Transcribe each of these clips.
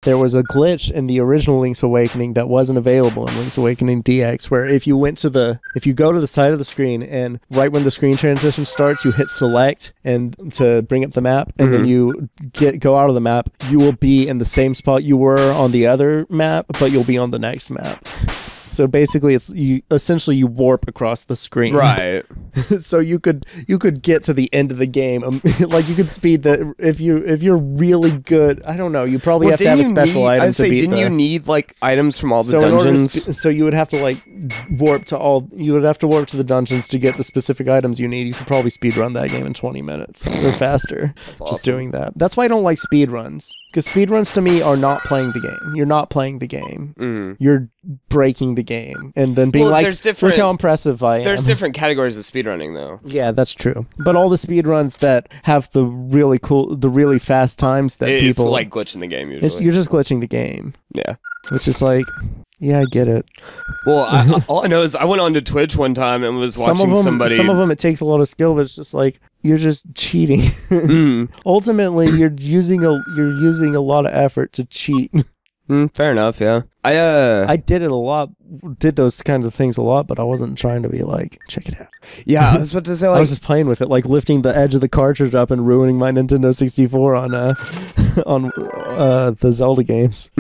there was a glitch in the original Link's Awakening that wasn't available in Link's Awakening DX, where if you go to the side of the screen and right when the screen transition starts, you hit select and to bring up the map, and then you go out of the map, you will be in the same spot you were on the other map, but you'll be on the next map. So basically, it's you warp across the screen, right? So you could get to the end of the game, like you could speed that if you're really good. I don't know. You probably have to have a special item to beat. Didn't you need like items from all the dungeons? So you would have to like warp to all. You would have to warp to the dungeons to get the specific items you need. You could probably speed run that game in 20 minutes or faster. That's awesome. Just doing that. That's why I don't like speed runs. Because speedruns to me are not playing the game. You're not playing the game. You're breaking the game. And then being like, look how impressive I am. There's different categories of speedrunning, though. Yeah, that's true. But all the speedruns that have the really fast times that people... It's like glitching the game, usually. You're just glitching the game. Yeah. Which is like... Yeah, I get it. Well, all I know is I went onto Twitch one time and was watching somebody... Some of them, it takes a lot of skill, but it's just like, you're just cheating. Ultimately, you're using a lot of effort to cheat. Fair enough, yeah. I did it a lot, did those kind of things a lot, but I wasn't trying to be like, check it out. Yeah, I was about to say, like... I was just playing with it, like lifting the edge of the cartridge up and ruining my Nintendo 64 on the Zelda games.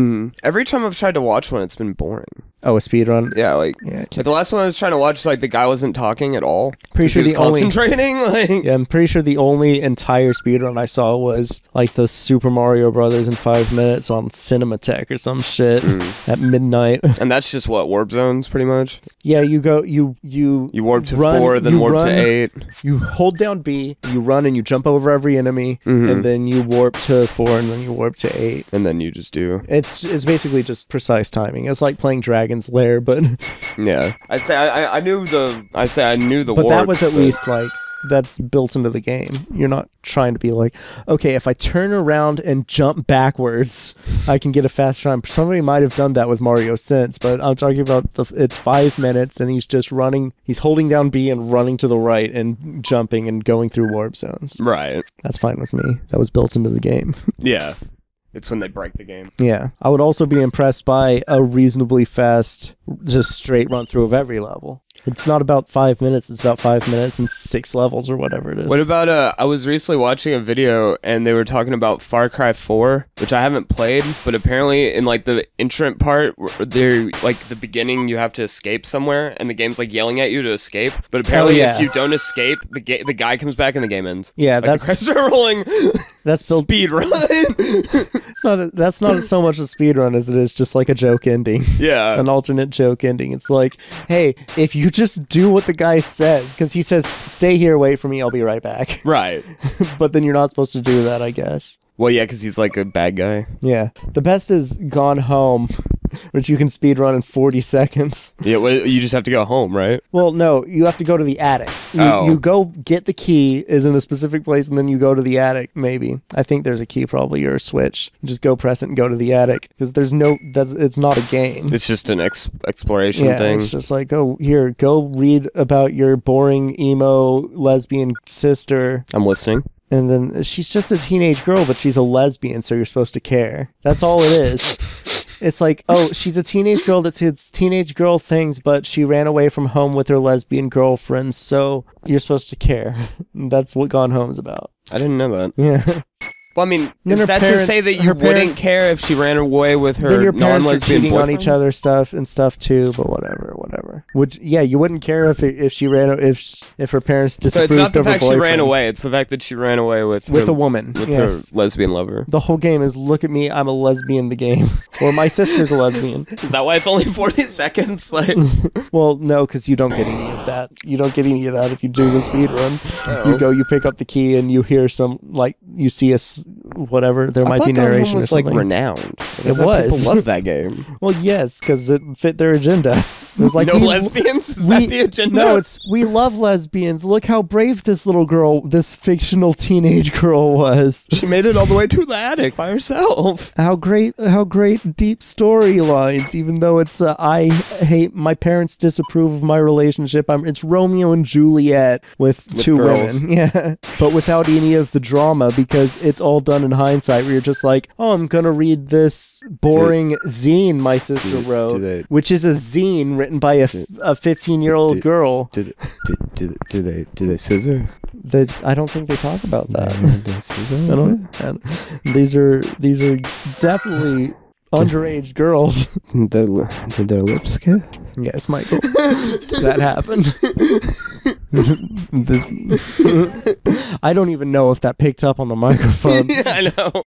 Every time I've tried to watch one, it's been boring. Oh, a speedrun? Yeah, like the last one I was trying to watch, like the guy wasn't talking at all. Pretty sure he was concentrating. Like, yeah, I'm pretty sure the only entire speedrun I saw was like the Super Mario Brothers in 5 minutes on Cinematech or some shit at midnight. And that's just what, warp zones, pretty much. Yeah, you warp to 4, then warp to 8. You hold down B, you run and you jump over every enemy, and then you warp to 4, and then you warp to 8, and then you just do. It's basically just precise timing. It's like playing Dragon's Lair, but yeah, I knew the but warps, that was at least like that's built into the game. You're not trying to be like, okay, if I turn around and jump backwards, I can get a fast time. Somebody might have done that with Mario since, but I'm talking about it's 5 minutes and he's just running. He's holding down B and running to the right and jumping and going through warp zones. Right. That's fine with me. That was built into the game. Yeah. It's when they break the game. Yeah. I would also be impressed by a reasonably fast, just straight run through of every level. It's not about 5 minutes, it's about 5 minutes and 6 levels or whatever it is. What about, I was recently watching a video and they were talking about Far Cry 4, which I haven't played, but apparently in like the entrant part, they're like the beginning, you have to escape somewhere and the game's like yelling at you to escape, but apparently if you don't escape, the guy comes back and the game ends. Yeah, like that's... the credits are rolling. That's built... Speed run. That's not so much a speed run as it is just like a joke ending. Yeah. An alternate joke ending. It's like, hey, if you just do what the guy says, because he says, stay here, wait for me, I'll be right back. Right. But then you're not supposed to do that, I guess. Well, yeah, because he's like a bad guy. Yeah. The best is Gone Home, which you can speed run in 40 seconds. Yeah, well, you just have to go home, right? Well, no, you have to go to the attic. You go get the key, is in a specific place, and then you go to the attic, maybe. I think there's a key probably, or a switch. You just go press it and go to the attic, because it's not a game. It's just an exploration thing. It's just like, go read about your boring, emo, lesbian sister. I'm listening. And then she's just a teenage girl, but she's a lesbian, so you're supposed to care. That's all it is. It's like, oh, she's a teenage girl that says teenage girl things, but she ran away from home with her lesbian girlfriend, so you're supposed to care. That's what Gone Home's about. I didn't know that. Yeah. Well, I mean, is that to say that you wouldn't care if she ran away with her non-lesbian cheating boyfriend? on each other stuff too, but whatever. You wouldn't care if she ran if her parents disapproved of her boyfriend. So it's not the fact she ran away; it's the fact that she ran away with a woman, with her lesbian lover. The whole game is look at me, I'm a lesbian. The game, or my sister's a lesbian. Is that why it's only 40 seconds? Like, well, no, because you don't get any of that. You don't get any of that if you do the speed run. Oh. You pick up the key, and you hear you see whatever. There might be narration or something. Like renowned. It was. People love that game. Well, yes, because it fit their agenda. It was like no lesbians. Is that the agenda? No, it's we love lesbians. Look how brave this little girl, this fictional teenage girl, was. She made it all the way to the attic by herself. How great deep storylines. Even though it's I hate my parents disapprove of my relationship. It's Romeo and Juliet with two girls. women. Yeah, but without any of the drama because it's all done in hindsight. Where you're just like, oh, I'm gonna read this this boring zine my sister wrote, which is a zine written by a 15-year-old girl. Do they scissor? I don't think they talk about that. They scissor? These are definitely underage girls. Did their lips kiss? Yes, Michael. That happened. I don't even know if that picked up on the microphone. Yeah, I know.